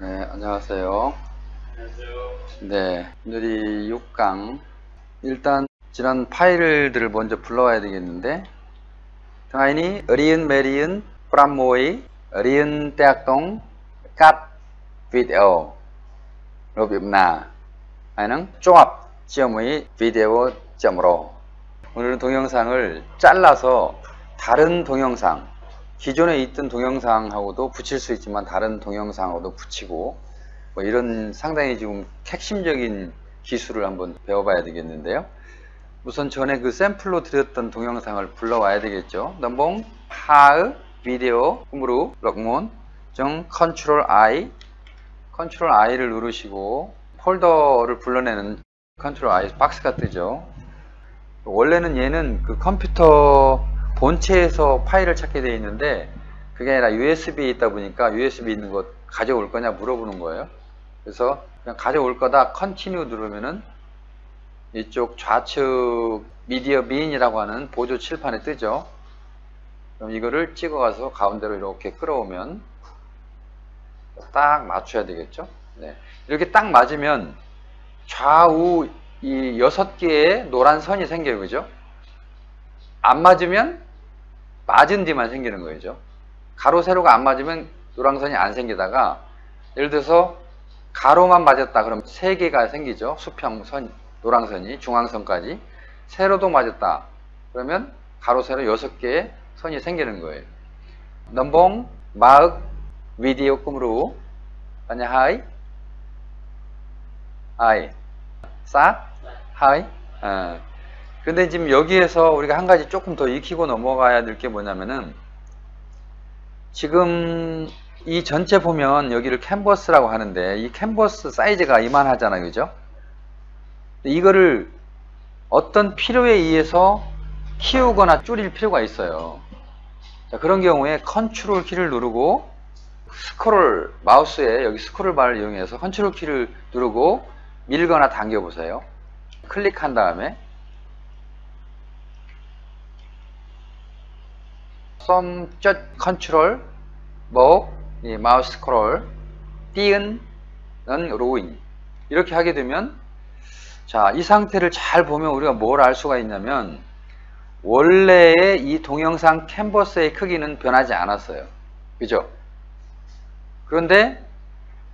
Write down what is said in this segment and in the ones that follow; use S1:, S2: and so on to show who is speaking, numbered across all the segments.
S1: 네, 안녕하세요. 네, 오늘이 6강. 일단 지난 파일들을 먼저 불러와야 되겠는데, 등하인이 어리은 메리은 프람모이 어리은 대학동 cắt video rồi việc nào 아니는 종합 지어모의 비디오.로. 오늘은 동영상을 잘라서 다른 동영상, 기존에 있던 동영상하고도 붙일 수 있지만 다른 동영상하고도 붙이고 뭐 이런 상당히 지금 핵심적인 기술을 한번 배워봐야 되겠는데요. 우선 전에 그 샘플로 드렸던 동영상을 불러와야 되겠죠. 넘봉 하의 비디오 홈으로 럭몬 정 컨트롤 I를 누르시고 폴더를 불러내는 컨트롤 I 박스가 뜨죠. 원래는 얘는 그 컴퓨터 본체에서 파일을 찾게 되어 있는데 그게 아니라 USB에 있다 보니까 USB 있는 거 가져올 거냐 물어보는 거예요. 그래서 그냥 가져올 거다 컨티뉴 누르면은 이쪽 좌측 미디어 빈이라고 하는 보조 칠판에 뜨죠. 그럼 이거를 찍어가서 가운데로 이렇게 끌어오면 딱 맞춰야 되겠죠. 네. 이렇게 딱 맞으면 좌우 이 6개의 노란 선이 생겨요. 그죠? 안 맞으면 맞은 뒤만 생기는 거죠. 가로 세로가 안 맞으면 노란선이 안 생기다가 예를 들어서 가로만 맞았다 그러면 3개가 생기죠. 수평선 노란선이 중앙선까지. 세로도 맞았다 그러면 가로 세로 6개의 선이 생기는 거예요. 넘봉 마흑 비디오 꿈으로 아니 하이 싹 하이. 근데 지금 여기에서 우리가 한 가지 조금 더 익히고 넘어가야 될 게 뭐냐면은 지금 이 전체 보면 여기를 캔버스라고 하는데 이 캔버스 사이즈가 이만하잖아요. 그죠? 이거를 어떤 필요에 의해서 키우거나 줄일 필요가 있어요. 자, 그런 경우에 컨트롤 키를 누르고 스크롤 마우스에 여기 스크롤 바를 이용해서 컨트롤 키를 누르고 밀거나 당겨 보세요. 클릭한 다음에 컨트롤 이 마우스 스크롤 띄은 로잉 이렇게 하게 되면 자, 이 상태를 잘 보면 우리가 뭘 알 수가 있냐면 원래의 이 동영상 캔버스의 크기는 변하지 않았어요. 그죠? 그런데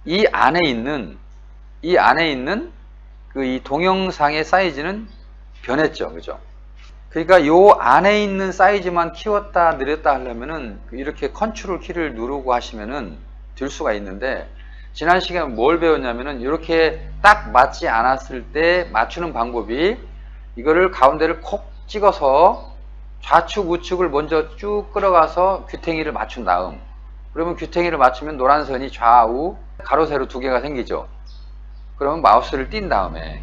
S1: 이 안에 있는 그 이 동영상의 사이즈는 변했죠. 그죠? 그러니까 요 안에 있는 사이즈만 키웠다 늘렸다 하려면은 이렇게 컨트롤 키를 누르고 하시면은 될 수가 있는데 지난 시간에 뭘 배웠냐면은 이렇게 딱 맞지 않았을 때 맞추는 방법이 이거를 가운데를 콕 찍어서 좌측 우측을 먼저 쭉 끌어가서 귀퉁이를 맞춘 다음 그러면 귀퉁이를 맞추면 노란 선이 좌우 가로 세로 2개가 생기죠. 그러면 마우스를 띈 다음에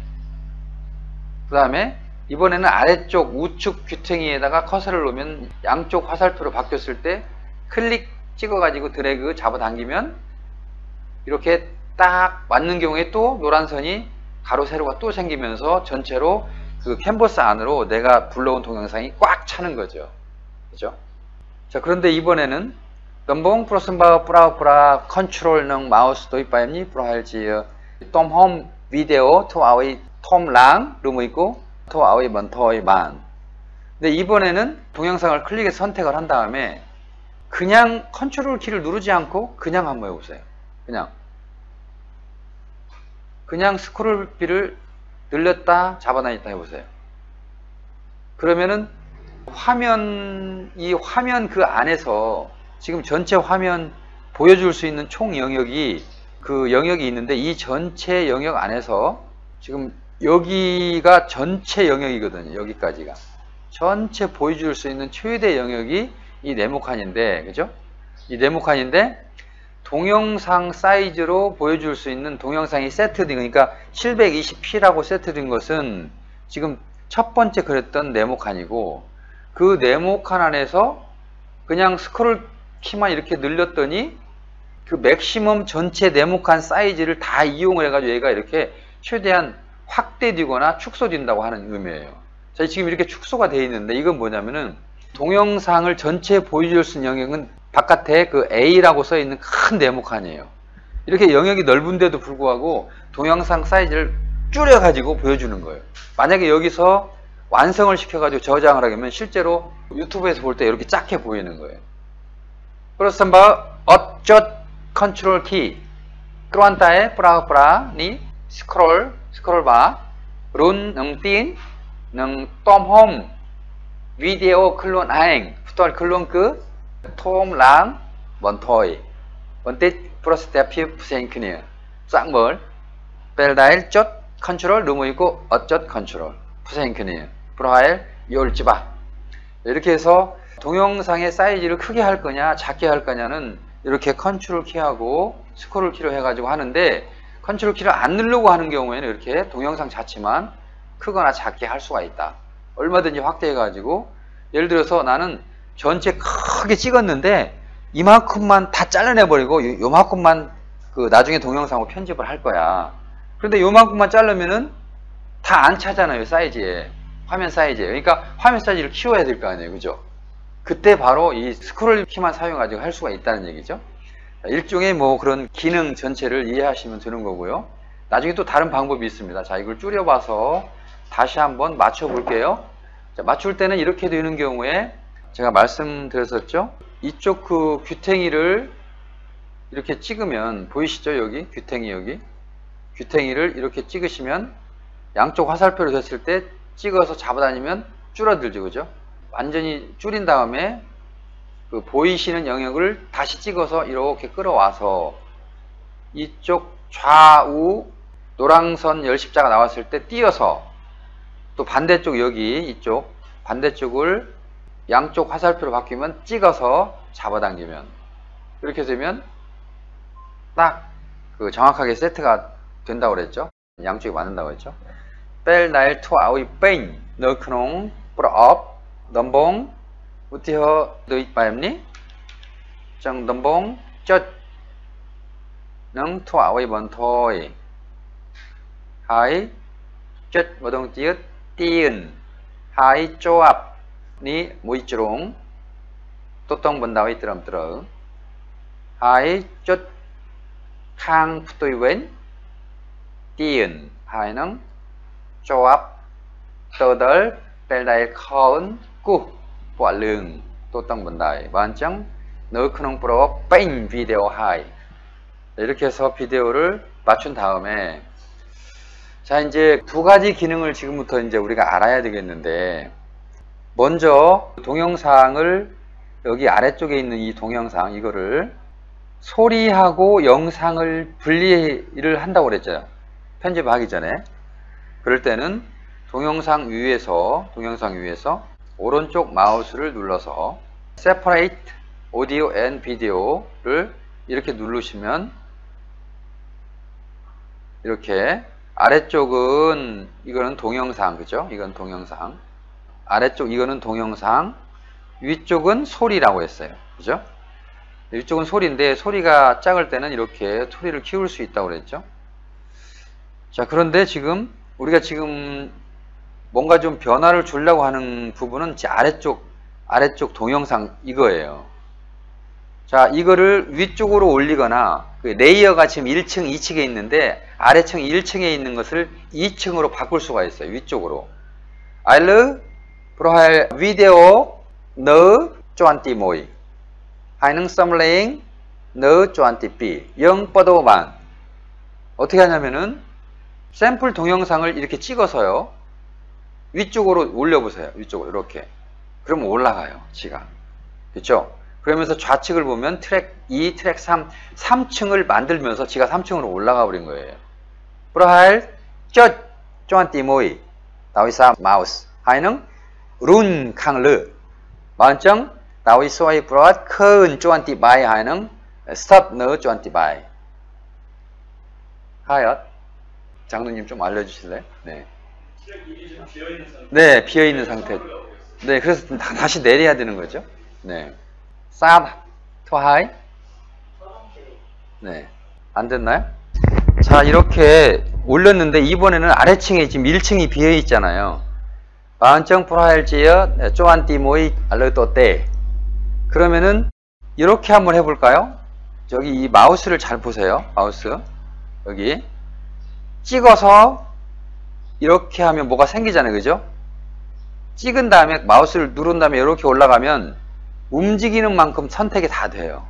S1: 그 다음에 이번에는 아래쪽 우측 귀퉁이에다가 커서를 놓으면 양쪽 화살표로 바뀌었을 때 클릭 찍어가지고 드래그 잡아당기면 이렇게 딱 맞는 경우에 또 노란 선이 가로 세로가 또 생기면서 전체로 그 캔버스 안으로 내가 불러온 동영상이 꽉 차는 거죠. 그죠? 자, 그런데 이번에는 넘봉 프로슨바 프라우프라 컨트롤 능 마우스 도입바임니 프로할지어 톰홈 비디오 토아의 톰랑 룸 있고 토아의 먼토의 만. 근데 이번에는 동영상을 클릭해서 선택을 한 다음에 그냥 컨트롤 키를 누르지 않고 그냥 한번 해보세요. 그냥 스크롤 비를 늘렸다 잡아당겼다 해보세요. 그러면은 이 화면 그 안에서 지금 전체 화면 보여줄 수 있는 총 영역이 그 영역이 있는데 이 전체 영역 안에서 지금 여기가 전체 영역이거든요. 여기까지가 전체 보여줄 수 있는 최대 영역이 이 네모칸인데 그죠? 이 네모칸인데 동영상 사이즈로 보여줄 수 있는 동영상이 세트된 그러니까 720p라고 세트된 것은 지금 첫 번째 그랬던 네모칸이고 그 네모칸 안에서 그냥 스크롤 키만 이렇게 늘렸더니 그 맥시멈 전체 네모칸 사이즈를 다 이용을 해가지고 얘가 이렇게 최대한 확대되거나 축소된다고 하는 의미예요. 자, 지금 이렇게 축소가 되어 있는데 이건 뭐냐면은 동영상을 전체 보여줄 수 있는 영역은 바깥에 그 A라고 써 있는 큰 네모칸이에요. 이렇게 영역이 넓은데도 불구하고 동영상 사이즈를 줄여가지고 보여주는 거예요. 만약에 여기서 완성을 시켜가지고 저장을 하면 실제로 유튜브에서 볼 때 이렇게 작게 보이는 거예요. 그래서 어쩌 컨트롤 키 그런다에 프라니 스크롤 바 룬 능띵 능 톰홈 비디오 클론 아행 부터 클론 그 톰랑 원토이 원뜻 프로스테피 부생크니어 쌍벌 벨다일 쫓 컨트롤 누무이고 어쩌 컨트롤 부생크니어 프로하일 요울지바 이렇게 해서 동영상의 사이즈를 크게 할 거냐 작게 할 거냐는 이렇게 컨트롤 키하고 스크롤 키로 해가지고 하는데 컨트롤 키를 안 누르고 하는 경우에는 이렇게 동영상 자체만 크거나 작게 할 수가 있다. 얼마든지 확대해가지고 예를 들어서 나는 전체 크게 찍었는데 이만큼만 다 잘라내버리고 요만큼만 그 나중에 동영상으로 편집을 할 거야. 그런데 요만큼만 자르면은 다 안 차잖아요. 사이즈에. 화면 사이즈에. 그러니까 화면 사이즈를 키워야 될 거 아니에요. 그죠? 그때 바로 이 스크롤 키만 사용해가지고 할 수가 있다는 얘기죠. 일종의 뭐 그런 기능 전체를 이해하시면 되는 거고요. 나중에 또 다른 방법이 있습니다. 자, 이걸 줄여봐서 다시 한번 맞춰 볼게요. 자, 맞출 때는 이렇게 되는 경우에 제가 말씀드렸었죠. 이쪽 그 귀탱이를 이렇게 찍으면 보이시죠? 여기 귀탱이 여기 귀탱이를 이렇게 찍으시면 양쪽 화살표로 됐을 때 찍어서 잡아다니면 줄어들죠. 그죠? 완전히 줄인 다음에 그 보이시는 영역을 다시 찍어서 이렇게 끌어와서 이쪽 좌우 노랑선 열십자가 나왔을 때 띄어서 또 반대쪽 여기 이쪽 반대쪽을 양쪽 화살표로 바뀌면 찍어서 잡아당기면 이렇게 되면 딱 그 정확하게 세트가 된다고 그랬죠. 양쪽이 맞는다고 했죠. 뺄 날 투 아우이 뺑 너크농 뿌러업 넘봉 우티허 너잇 바엠니 정 넘봉 쩌 nâng thọ với bọn thôi hãy chất và đồng tiết tiền hãy cho áp ní mũi trống tốt tông bần đạo ý trầm trở hãy chất khang tôi vấn tiền hãy nâng cho áp tờ đỡ bè đại khốn cu quả lường tốt tông bần đại bản chẳng 너크농 프로 뺑 비디오 하이 이렇게 해서 비디오를 맞춘 다음에 자 이제 두 가지 기능을 지금부터 이제 우리가 알아야 되겠는데 먼저 동영상을 여기 아래쪽에 있는 이 동영상 이거를 소리하고 영상을 분리를 한다고 그랬죠. 편집하기 전에. 그럴 때는 동영상 위에서 오른쪽 마우스를 눌러서 Separate Audio and Video를 이렇게 누르시면 이렇게 아래쪽은 이거는 동영상 그죠? 이건 동영상 아래쪽 이거는 동영상 위쪽은 소리라고 했어요. 그죠? 위쪽은 소리인데 소리가 작을 때는 이렇게 소리를 키울 수 있다고 그랬죠. 자 그런데 지금 우리가 지금 뭔가 좀 변화를 주려고 하는 부분은 아래쪽 동영상 이거예요. 자 이거를 위쪽으로 올리거나 그 레이어가 지금 1층 2층에 있는데 아래층 1층에 있는 것을 2층으로 바꿀 수가 있어요. 위쪽으로 알르 프로할 비디오 너 쪼안띠 모이 하이능 썸레잉 너 쪼안띠 삐 영뻗어만 어떻게 하냐면은 샘플 동영상을 이렇게 찍어서요 위쪽으로 올려보세요. 위쪽으로 이렇게 그러면 올라가요. 지가 그렇죠? 그러면서 좌측을 보면 트랙 2, 트랙 3, 3층을 만들면서 지가 3층으로 올라가 버린 거예요. 프로할 쪼안띠 모이 다위사 마우스 하이능 룬 캉르 만정 다위 소이 프로할 큰 쪼안띠 바이 하이능 스톱 너 쪼안띠 바이 하얏 장로님 좀 알려주실래요? 네. 네, 비어있는 상태. 네, 그래서 다시 내려야 되는 거죠. 네. 쌉, 토하이. 네. 안 됐나요? 자, 이렇게 올렸는데, 이번에는 아래층에 지금 1층이 비어있잖아요. 마은정 프로하일지어, 쪼안띠 모이 알르또 때. 그러면은, 이렇게 한번 해볼까요? 저기 이 마우스를 잘 보세요. 마우스 여기 찍어서 이렇게 하면 뭐가 생기잖아요. 그죠? 찍은 다음에 마우스를 누른 다음에 이렇게 올라가면 움직이는 만큼 선택이 다 돼요.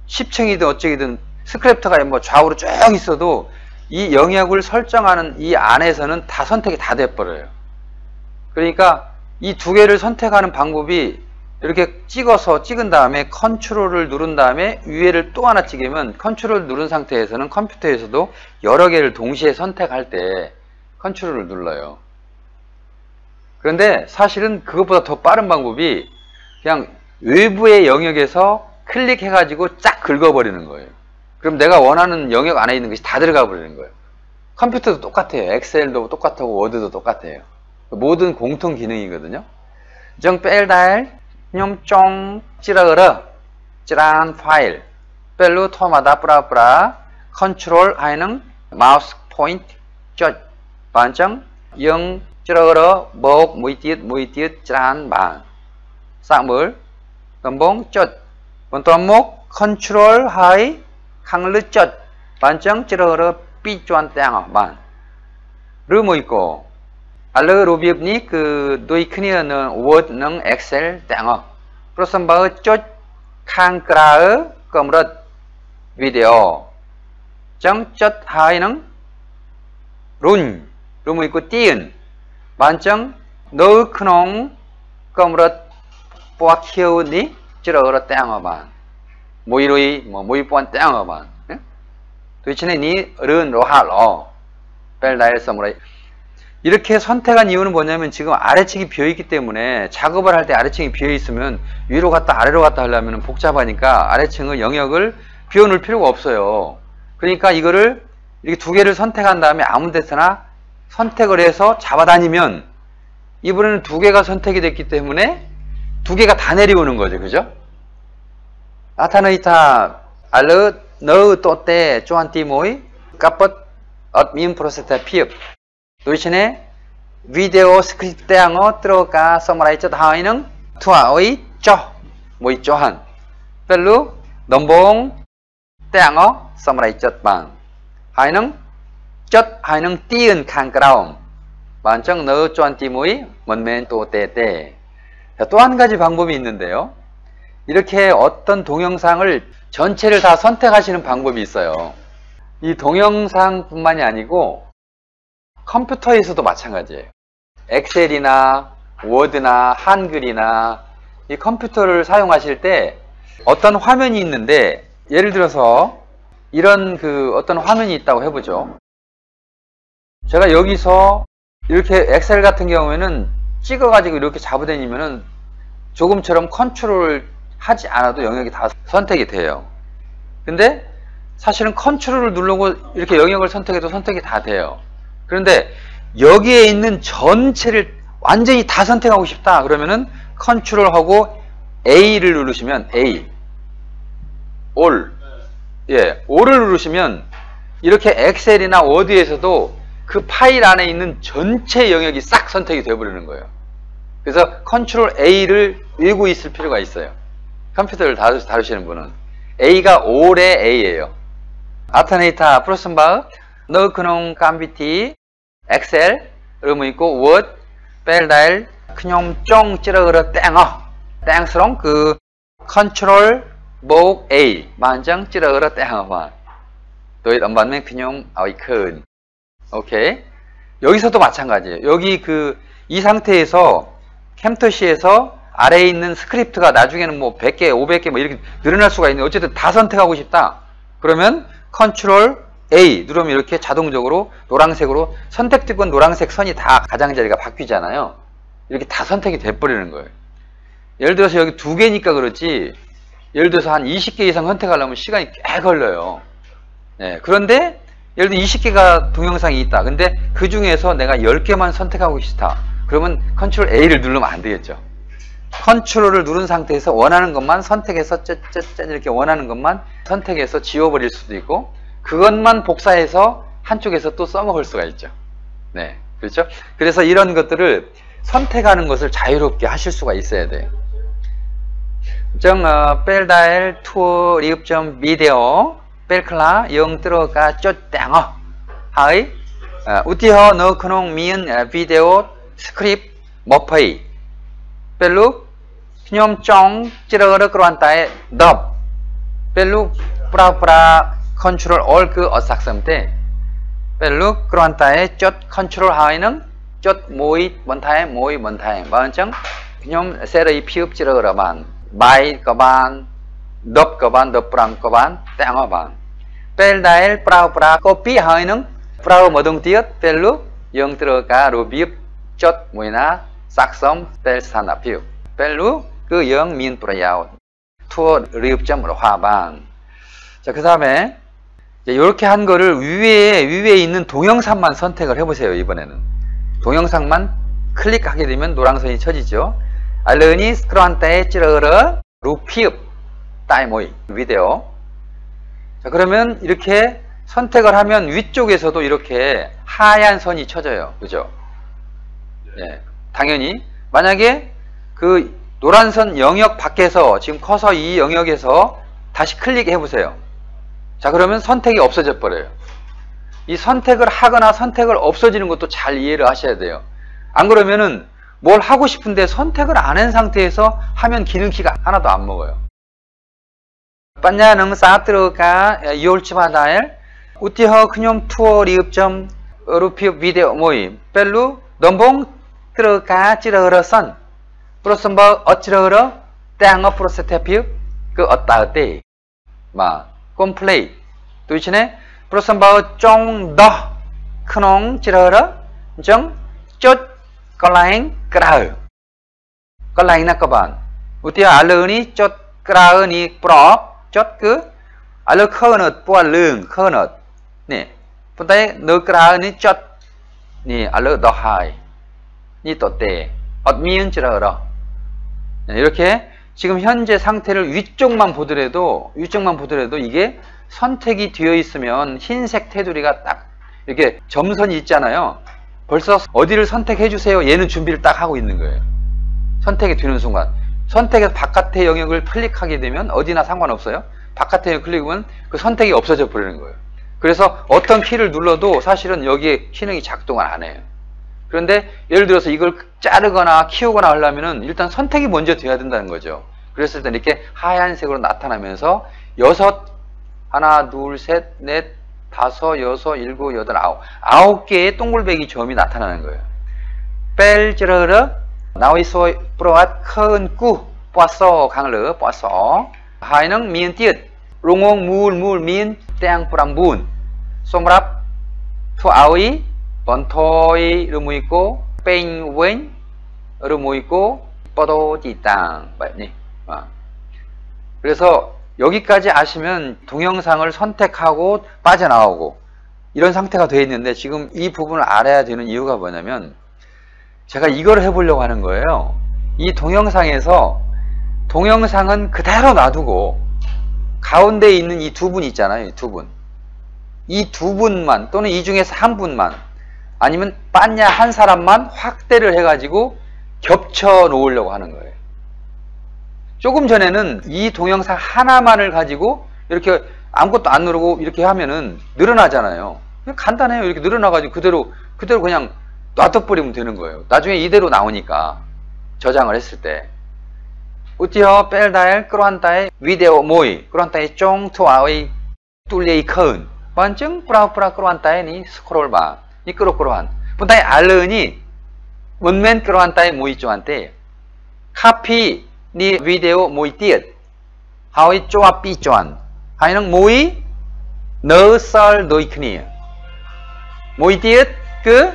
S1: 10층이든 어쩌기든 스크랩트가 뭐 좌우로 쭉 있어도 이 영역을 설정하는 이 안에서는 다 선택이 다 돼버려요. 그러니까 이 두 개를 선택하는 방법이 이렇게 찍은 다음에 컨트롤을 누른 다음에 위에를 또 하나 찍으면 컨트롤을 누른 상태에서는 컴퓨터에서도 여러 개를 동시에 선택할 때 컨트롤을 눌러요. 그런데 사실은 그것보다 더 빠른 방법이 그냥 외부의 영역에서 클릭해가지고 쫙 긁어버리는 거예요. 그럼 내가 원하는 영역 안에 있는 것이 다 들어가 버리는 거예요. 컴퓨터도 똑같아요. 엑셀도 똑같고 워드도 똑같아요. 모든 공통 기능이거든요. 정 뺄달 뇽쫑 찌러그러 찌란 파일 뺄루 토마다 뿌라뿌라 컨트롤 하이는 마우스 포인트 쩌 반정 영 찌러그러 목 무이띠읒 찌란 반 싹물 덤봉 쩌 번또목 컨트롤 하이 강르 쩌 반정 찌러그러 삐쪼한 땡어 반 르 뭐 있고 알르 로비업니 그 노이 크니어는 워드능 엑셀 땡어 프로선바의 쫓 칸크라의 검릇 비디오 정쫓 하이능 룬 르뭐 있고 띠은 반정 너의 크농 검릇 뽀아키어니 찌러그러 땡어 반 모이로이 모이 뽀안 땡어 반 도대체는 니 른 로하로 벨다일 서무라이 이렇게 선택한 이유는 뭐냐면 지금 아래층이 비어있기 때문에 작업을 할 때 아래층이 비어있으면 위로 갔다 아래로 갔다 하려면 복잡하니까 아래층의 영역을 비워놓을 필요가 없어요. 그러니까 이거를 이렇게 두 개를 선택한 다음에 아무 데서나 선택을 해서 잡아다니면 이번에는 두 개가 선택이 됐기 때문에 두 개가 다 내려오는 거죠. 그죠? 아타너이타 알르 너의 또때 쪼한띠 모이 까뻗 엇민 프로세타 피읍 도이신에 비디오 스크립트 대항어 들어가 서머라이즈 하이는 투아의 쪼 모이 쪼한 별로 넘봉 대항어 서머라이즈 방 하이는 쩌 하이는 띠은 칸그라움 반정 너 쪼한띠 모이 먼맨 또 때때 또 한 가지 방법이 있는데요. 이렇게 어떤 동영상을 전체를 다 선택하시는 방법이 있어요. 이 동영상뿐만이 아니고 컴퓨터에서도 마찬가지예요. 엑셀이나 워드나 한글이나 이 컴퓨터를 사용하실 때 어떤 화면이 있는데 예를 들어서 이런 어떤 화면이 있다고 해보죠. 제가 여기서 이렇게 엑셀 같은 경우에는 찍어가지고 이렇게 잡아다니면은 조금처럼 컨트롤 하지 않아도 영역이 다 선택이 돼요. 근데 사실은 컨트롤을 누르고 이렇게 영역을 선택해도 선택이 다 돼요. 그런데 여기에 있는 전체를 완전히 다 선택하고 싶다 그러면은 컨트롤하고 A를 누르시면 A All All을 누르시면 이렇게 엑셀이나 워드에서도 그 파일 안에 있는 전체 영역이 싹 선택이 되어버리는 거예요. 그래서 컨트롤 A를 외우고 있을 필요가 있어요. 컴퓨터를 다루시는 분은 A가 All의 A예요. 아타네이타 프로슨바흐 너 그놈 깜비티 엑셀 의무 있고 워드 벨다일 그놈 쫑 찌러그러 땡어 땡스롱 그 컨트롤 목 A 만장 찌러그러 땡어 또이 엄반면 그놈 아이 큰 오케이 여기서도 마찬가지예요. 여기 이 상태에서 캠터시에서 아래에 있는 스크립트가 나중에는 뭐 100개 500개 뭐 이렇게 늘어날 수가 있는데 어쨌든 다 선택하고 싶다 그러면 컨트롤 A 누르면 이렇게 자동적으로 노란색으로 선택되건 노란색 선이 다 가장자리가 바뀌잖아요. 이렇게 다 선택이 돼버리는 거예요. 예를 들어서 여기 2개니까 그렇지 예를 들어서 한 20개 이상 선택하려면 시간이 꽤 걸려요. 네, 그런데 예를 들어 20개가 동영상이 있다. 근데 그 중에서 내가 10개만 선택하고 싶다. 그러면 컨트롤 A를 누르면 안 되겠죠. 컨트롤을 누른 상태에서 원하는 것만 선택해서 쩌쩌쩌 이렇게 원하는 것만 선택해서 지워버릴 수도 있고 그것만 복사해서 한쪽에서 또 써먹을 수가 있죠. 네, 그렇죠? 그래서 이런 것들을 선택하는 것을 자유롭게 하실 수가 있어야 돼요. Trong pel dial thua điệp trong video pel kla yung 들어가 쫓당어 하이 우티허 너 그놈 미은 비디오 스크립트 머퍼이 벨루 그놈 쫑 찌르르 그런 따에 덥 벨루 프라 컨트롤 올 그 어삭섬 때 벨루 그런 따에 쫓 컨트롤 하이는 쫓 모이 번타에 모이 번타에 마은정 그놈 세르이 피읍 찌르르만 bài các bạn đập các bạn đập răng các bạn tặng các bạn pel dial pra copy hai nâng pra một đồng tiết pel lúc yung 들어가 루비읍 chốt mùi na sắc sống pel san appeal pel lúc cứ yung min proyao thua 리읍 점으로 화방 자 그 다음에 이렇게 한 거를 위에 있는 동영상만 선택을 해보세요. 이번에는 동영상만 클릭하게 되면 노란선이 쳐지죠. 알르니 스크란타에 찌르르 루피읍 따이모이 비디오. 자 그러면 이렇게 선택을 하면 위쪽에서도 이렇게 하얀 선이 쳐져요. 그죠? 예, 당연히 만약에 그 노란선 영역 밖에서 지금 커서 이 영역에서 다시 클릭해 보세요. 자 그러면 선택이 없어져 버려요. 이 선택을 하거나 선택을 없어지는 것도 잘 이해를 하셔야 돼요. 안 그러면은 뭘 하고 싶은데 선택을 안 한 상태에서 하면 기능키가 하나도 안 먹어요. 반야능 사트르가 이올치바다엘 우티허 그뇽 투어 리읍점 루피 비디오 모임 벨루 넘봉 트르가 찌르르선 프로선버 어찌르르 땡어 프로세테피읍 그 어따때 마 콤플레이 도이치네 프로선버 쫑더 크농 찌르르 정쫓 có lánh cờ có lánh là các bạn ưu tiên alơ ní chốt cờ ní pro chốt cứ alơ khơ nợ qua lương khơ nợ nè phần tay nợ cờ ní chốt nè alơ đỏ hai ní 또 때 어미은 찌르러 이렇게 지금 현재 상태를 위쪽만 보더라도 이게 선택이 되어 있으면 흰색 테두리가 딱 이렇게 점선이 있잖아요. 벌써 어디를 선택해 주세요. 얘는 준비를 딱 하고 있는 거예요. 선택이 되는 순간 선택에서 바깥의 영역을 클릭하게 되면 어디나 상관없어요. 바깥의 영역 클릭하면 그 선택이 없어져 버리는 거예요. 그래서 어떤 키를 눌러도 사실은 여기에 기능이 작동을 안 해요. 그런데 예를 들어서 이걸 자르거나 키우거나 하려면은 일단 선택이 먼저 돼야 된다는 거죠. 그랬을 때 이렇게 하얀색으로 나타나면서 하나 둘 셋 넷 다섯, 여섯, 일곱, 여덟, 아홉 개의 동글배기 점이 나타나는 거예요. 뺄지르르 나오이소 프로앗 큰 꾸 뽀서 강르 뽀서 하이능 미은 띠읒 롱옹 물 미은 땡 뿌람 분 솜랍 투 아우이 번토이 르무 있고 뺑 웬 르무 있고 뻗어 띠땅 맞니? 그래서 여기까지 아시면 동영상을 선택하고 빠져나오고 이런 상태가 되어 있는데 지금 이 부분을 알아야 되는 이유가 뭐냐면 제가 이걸 해보려고 하는 거예요. 이 동영상에서 동영상은 그대로 놔두고 가운데 있는 이 두 분 있잖아요. 이 두 분만 또는 이 중에서 한 분만 아니면 빤냐 한 사람만 확대를 해가지고 겹쳐 놓으려고 하는 거예요. 조금 전에는 이 동영상 하나만을 가지고 이렇게 아무것도 안 누르고 이렇게 하면은 늘어나잖아요. 간단해요. 이렇게 늘어나가지고 그대로 그냥 놔둬버리면 되는 거예요. 나중에 이대로 나오니까 저장을 했을 때 우티허 뺄다엘 끌어한다에 비디오 모이 끌어한다에 쫑 투아의 뚫레이 큰 번증 뿌라뿌라 끌어한다에 니 스크롤바 니 끌어한 분다에 알르니 원맨 끌어한다에 모이 쪼한테 카피 니 비디오 모이 띠읒 하위 쪼아 삐 쪼한 하이는 모이 너설 너이 크니 모이 띠읒 그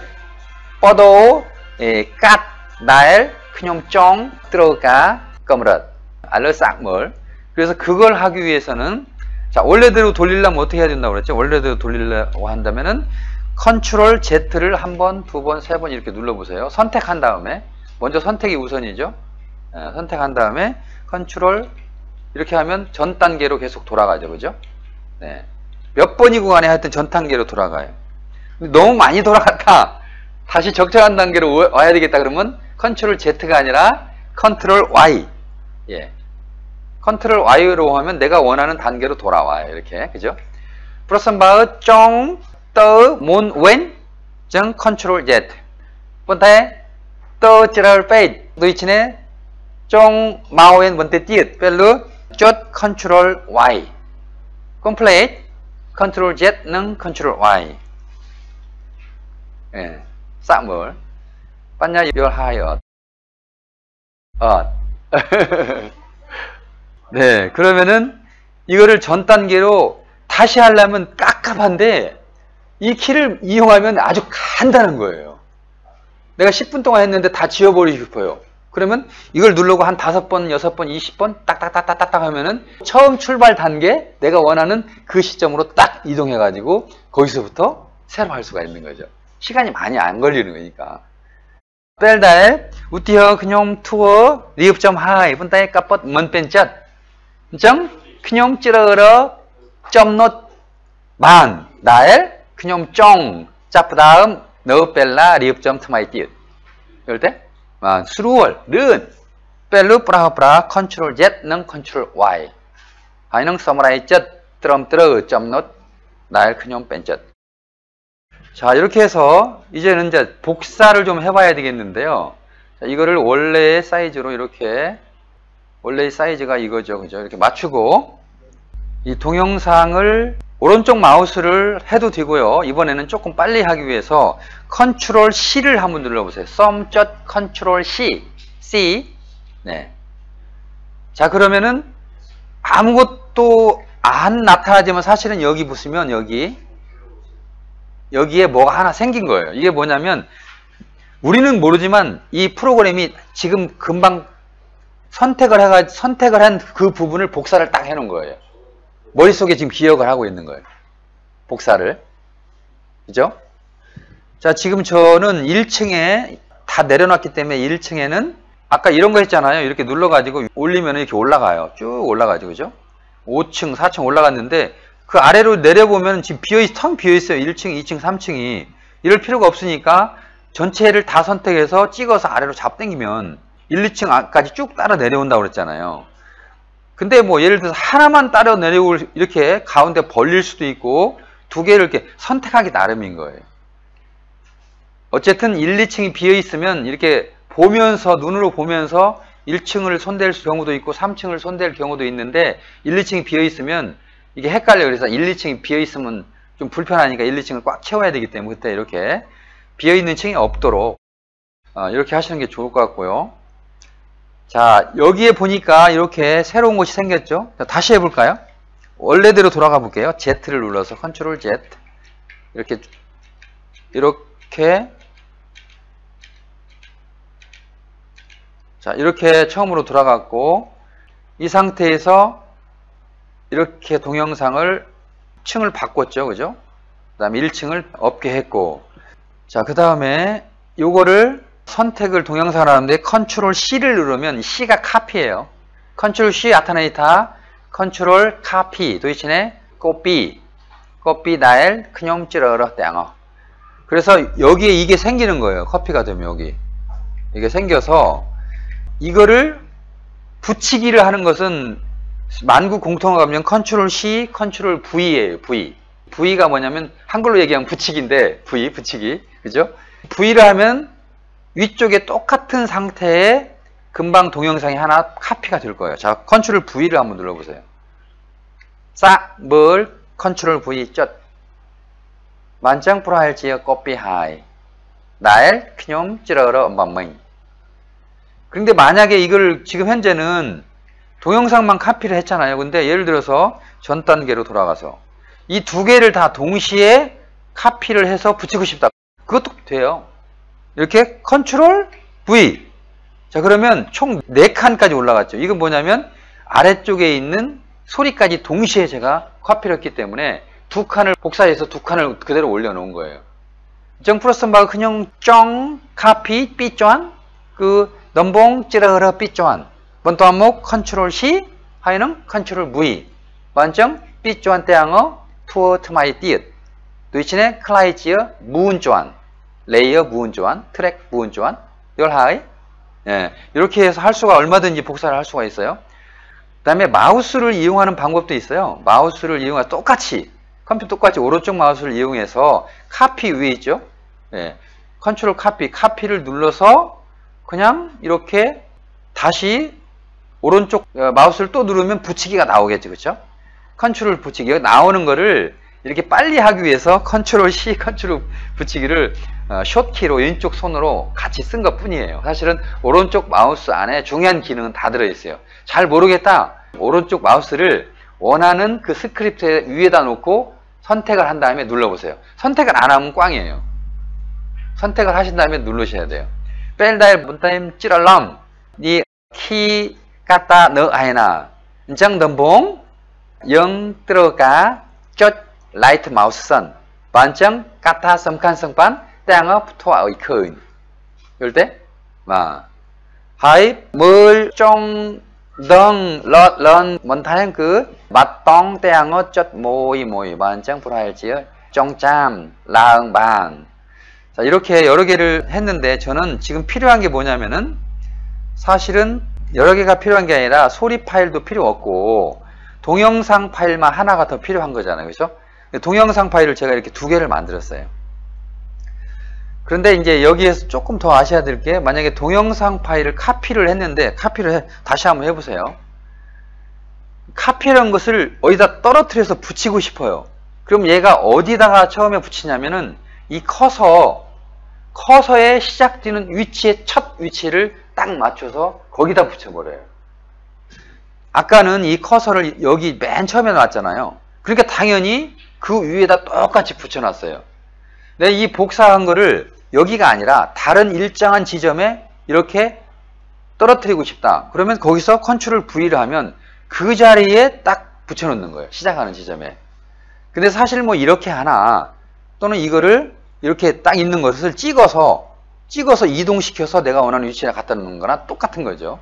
S1: 뻗어 cắt 날 그냥 쫑 들어가 검릇 알러 싹물 그래서 그걸 하기 위해서는 자 원래대로 돌리려면 어떻게 해야 된다고 그랬죠? 원래대로 돌리려고 한다면은 컨트롤 Z를 한 번, 두 번, 세 번 이렇게 눌러보세요. 선택한 다음에 먼저 선택이 우선이죠. 선택한 다음에 컨트롤 이렇게 하면 전 단계로 계속 돌아가죠. 그죠? 네. 몇 번이고 간에 하여튼 전 단계로 돌아가요. 너무 많이 돌아갔다. 다시 적정한 단계로 와야 되겠다 그러면 컨트롤 Z가 아니라 컨트롤 Y. 예. 컨트롤 Y로 하면 내가 원하는 단계로 돌아와요. 이렇게. 그죠? 프로선바의 쫑, 떠, 몬, 웬, 정, 컨트롤 Z. 본타에 떠, 찌랄, 페이드. 도이치네, 쫑, 마오엔, 본테, 띠읕. 벨루, 쫓, 컨트롤 Y. 컴플레이트, 컨트롤 Z, 능, 컨트롤 Y. 예. 싹물. 빠냐, 열, 하이엇. 네, 그러면은 이거를 전 단계로 다시 하려면 깝깝한데 이 키를 이용하면 아주 간단한 거예요. 내가 10분 동안 했는데 다 지워버리고 싶어요. 그러면 이걸 누르고 한 5번, 6번, 20번 딱딱딱딱딱 하면은 처음 출발 단계 내가 원하는 그 시점으로 딱 이동해가지고 거기서부터 새로 할 수가 있는 거죠. 시간이 많이 안 걸리는 거니까. 벨다에 우티어 그냥 투어 리읍점 하이 분다에 까뻗 먼뺀chất 정 그냥 찌르러 점노 만 나엘 그냥 쫑 짭 다음 너 벨라 리읍점 트마이 띠 이럴 때 수루월 른 벨루 프라프라 컨트롤 Z 능 컨트롤 Y 하이능 서머라이 chất 트럼 뜨러 점노 나엘 그냥 뺀chất. 자, 이렇게 해서 이제는 이제 복사를 좀 해봐야 되겠는데요. 자, 이거를 원래의 사이즈로 이렇게, 원래의 사이즈가 이거죠. 그죠? 이렇게 맞추고, 이 동영상을 오른쪽 마우스를 해도 되고요. 이번에는 조금 빨리 하기 위해서 컨트롤 C를 한번 눌러보세요. 썸 컨트롤 C. C. 네. 자, 그러면은 아무것도 안 나타나지만 사실은 여기 보시면 여기에 뭐가 하나 생긴 거예요. 이게 뭐냐면 우리는 모르지만 이 프로그램이 지금 금방 선택을 한 그 부분을 복사를 딱 해놓은 거예요. 머릿속에 지금 기억을 하고 있는 거예요. 복사를. 그죠? 자, 지금 저는 1층에 다 내려놨기 때문에 1층에는 아까 이런 거 했잖아요. 이렇게 눌러가지고 올리면 이렇게 올라가요. 쭉 올라가죠. 그죠? 5층, 4층 올라갔는데 그 아래로 내려보면 지금 텅 비어있어요. 1층, 2층, 3층이. 이럴 필요가 없으니까 전체를 다 선택해서 찍어서 아래로 잡당기면 1, 2층까지 쭉 따라 내려온다고 그랬잖아요. 근데 뭐 예를 들어서 하나만 따라 내려올 이렇게 가운데 벌릴 수도 있고 두 개를 이렇게 선택하기 나름인 거예요. 어쨌든 1, 2층이 비어있으면 이렇게 보면서, 눈으로 보면서 1층을 손댈 경우도 있고 3층을 손댈 경우도 있는데 1, 2층이 비어있으면 이게 헷갈려요. 그래서 1, 2층이 비어있으면 좀 불편하니까 1, 2층을 꽉 채워야 되기 때문에 그때 이렇게 비어있는 층이 없도록 이렇게 하시는 게 좋을 것 같고요. 자, 여기에 보니까 이렇게 새로운 곳이 생겼죠. 자, 다시 해볼까요? 원래대로 돌아가 볼게요. Z를 눌러서 컨트롤 Z 이렇게 자, 이렇게 처음으로 돌아갔고 이 상태에서 이렇게 동영상을 층을 바꿨죠. 그죠? 그 다음에 1층을 없게 했고 자, 그 다음에 요거를 선택을 동영상을 하는데 컨트롤 C를 누르면 C가 카피예요. 컨트롤 C 아타네이타 컨트롤 카피 도이치네 코피 나엘 그냥 찌르러 땡어. 그래서 여기에 이게 생기는 거예요. 커피가 되면 여기 이게 생겨서 이거를 붙이기를 하는 것은 만국 공통어 가면 컨트롤 C, 컨트롤 V예요. V. V가 뭐냐면 한글로 얘기하면 붙이기인데 V, 붙이기. 그죠? V를 하면 위쪽에 똑같은 상태에 금방 동영상이 하나 카피가 될 거예요. 자, 컨트롤 V를 한번 눌러보세요. 싹, 뭘, 컨트롤 V, 쩌. 만장 프로할지어 코피 하이. 날, 그냥 찌르러 엄마맹. 근데 만약에 이걸 지금 현재는 동영상만 카피를 했잖아요. 근데 예를 들어서 전 단계로 돌아가서 이 두 개를 다 동시에 카피를 해서 붙이고 싶다. 그것도 돼요. 이렇게 컨트롤 V. 자, 그러면 총 4칸까지 올라갔죠. 이건 뭐냐면 아래쪽에 있는 소리까지 동시에 제가 카피를 했기 때문에 두 칸을 복사해서 두 칸을 그대로 올려놓은 거예요. 정 플러스바가 그냥 쩡 카피 삐쪼한 그 넘봉 찌르러 삐쪼한 번또 한목 컨트롤 C 하이는 컨트롤 V 완정 삐쪼한 때양어 투어 트마이 띠읕 도이치네 클라이지어 무운쪼한 레이어 무운쪼한 트랙 무운쪼한 이걸 하이 예, 이렇게 해서 할 수가 얼마든지 복사를 할 수가 있어요. 그 다음에 마우스를 이용하는 방법도 있어요. 마우스를 이용해서 똑같이 컴퓨터 똑같이 오른쪽 마우스를 이용해서 카피 위에 있죠. 예, 컨트롤 카피를 눌러서 그냥 이렇게 다시 오른쪽 마우스를 또 누르면 붙이기가 나오겠죠. 그렇죠? 컨트롤 붙이기가 나오는 거를 이렇게 빨리 하기 위해서 컨트롤 C, 컨트롤 붙이기를 숏키로 왼쪽 손으로 같이 쓴 것 뿐이에요. 사실은 오른쪽 마우스 안에 중요한 기능은 다 들어있어요. 잘 모르겠다. 오른쪽 마우스를 원하는 그 스크립트 위에다 놓고 선택을 한 다음에 눌러보세요. 선택을 안 하면 꽝이에요. 선택을 하신 다음에 누르셔야 돼요. 뺄다일 문타임 찌랄람 니 키 갖다 넣어 아이나 인정 덤봉 영 들어가 쪽 라이트 마우스 선 반정 갖다 섬칸 성반 땡어 토아 의큰 이럴 때 하이 물종 덩 런 문타임 그 맛똥 땡어 쪽 모이 반정 불화일지어 정짬 라응 반 자, 이렇게 여러 개를 했는데 저는 지금 필요한 게 뭐냐면은 사실은 여러 개가 필요한 게 아니라 소리 파일도 필요 없고 동영상 파일만 하나가 더 필요한 거잖아요. 그죠? 동영상 파일을 제가 이렇게 2개를 만들었어요. 그런데 이제 여기에서 조금 더 아셔야 될 게 만약에 동영상 파일을 카피를 했는데 다시 한번 해보세요. 카피라는 것을 어디다 떨어뜨려서 붙이고 싶어요. 그럼 얘가 어디다가 처음에 붙이냐면은 이 커서에 시작되는 위치의 첫 위치를 딱 맞춰서 거기다 붙여버려요. 아까는 이 커서를 여기 맨 처음에 놨잖아요. 그러니까 당연히 그 위에다 똑같이 붙여놨어요. 근데 이 복사한 거를 여기가 아니라 다른 일정한 지점에 이렇게 떨어뜨리고 싶다. 그러면 거기서 컨트롤 V를 하면 그 자리에 딱 붙여놓는 거예요. 시작하는 지점에. 근데 사실 뭐 이렇게 하나 또는 이거를 이렇게 딱 있는 것을 찍어서 이동시켜서 내가 원하는 위치에 갖다 놓는 거나 똑같은 거죠.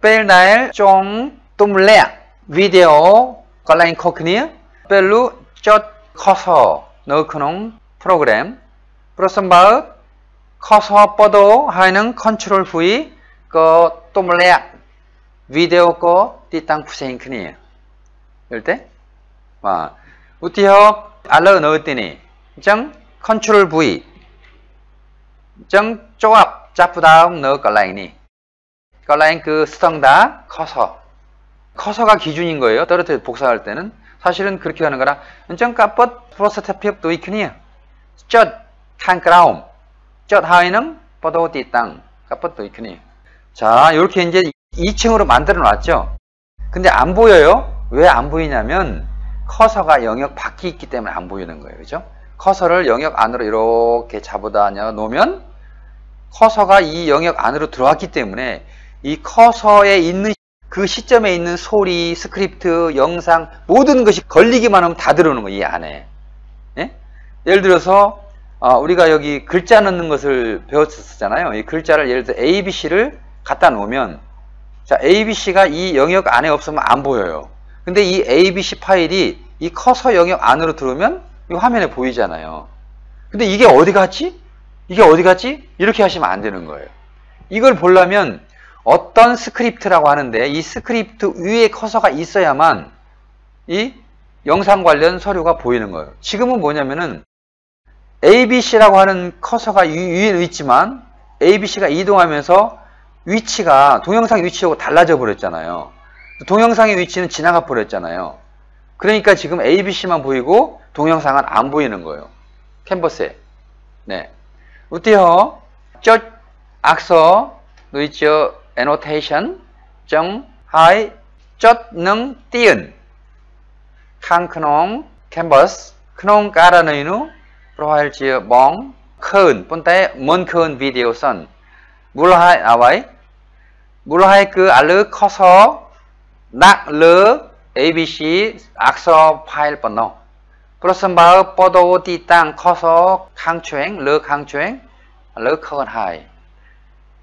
S1: 뺄날 좀 똠래 비디오 걸라인 코크니 뺄루 쫓 커서 넣어놓은 프로그램 프로선바우 커서 뻗어 하는 컨트롤 V 그 똠래 비디오 거 띠땅 푸세인크니 이럴 때 우티허 알러 넣었더니 정 컨트롤 V 정 쪼압 짜프다운 넣어 걸라인이 걸라인 그 스텅다 커서가 기준인 거예요. 떨어뜨려 복사할 때는 사실은 그렇게 하는 거라 정 까뻗 프로스테피업도 있으니 쩌 칸크라움 쩌 하이는 뻗어 띠땅 까뻗도 있으니 자 이렇게 이제 2층으로 만들어 놨죠. 근데 안 보여요. 왜 안 보이냐면 커서가 영역 밖에 있기 때문에 안 보이는 거예요. 그죠? 커서를 영역 안으로 이렇게 잡아다 놓으면 커서가 이 영역 안으로 들어왔기 때문에 이 커서에 있는 그 시점에 있는 소리, 스크립트, 영상 모든 것이 걸리기만 하면 다 들어오는 거예요. 이 안에. 예? 예를 들어서 우리가 여기 글자 넣는 것을 배웠었잖아요. 이 글자를 예를 들어 ABC를 갖다 놓으면 자 ABC가 이 영역 안에 없으면 안 보여요. 근데 이 ABC 파일이 이 커서 영역 안으로 들어오면 이 화면에 보이잖아요. 근데 이게 어디 갔지? 이게 어디 갔지? 이렇게 하시면 안 되는 거예요. 이걸 보려면 어떤 스크립트라고 하는데 이 스크립트 위에 커서가 있어야만 이 영상 관련 서류가 보이는 거예요. 지금은 뭐냐면은 ABC라고 하는 커서가 위에 있지만 ABC가 이동하면서 위치가 동영상 위치하고 달라져 버렸잖아요. 동영상의 위치는 지나가 버렸잖아요. 그러니까 지금 ABC만 보이고 동영상은 안 보이는 거예요. 캔버스에. 네. 우티허 쩌 악서 노이죠 애노테이션 정 하이 쩌능 띠은 칸크농 캔버스 크농 깔아넣이누 프로파일지어 멍 큰 본따에 먼 큰 비디오 선 물하이 아와이 물하이 그 알르 커서 낙르 ABC 악서 파일 번호 프로선바우 뻗어 띠땅 커서 강추행 르 강추행 르 커건 하이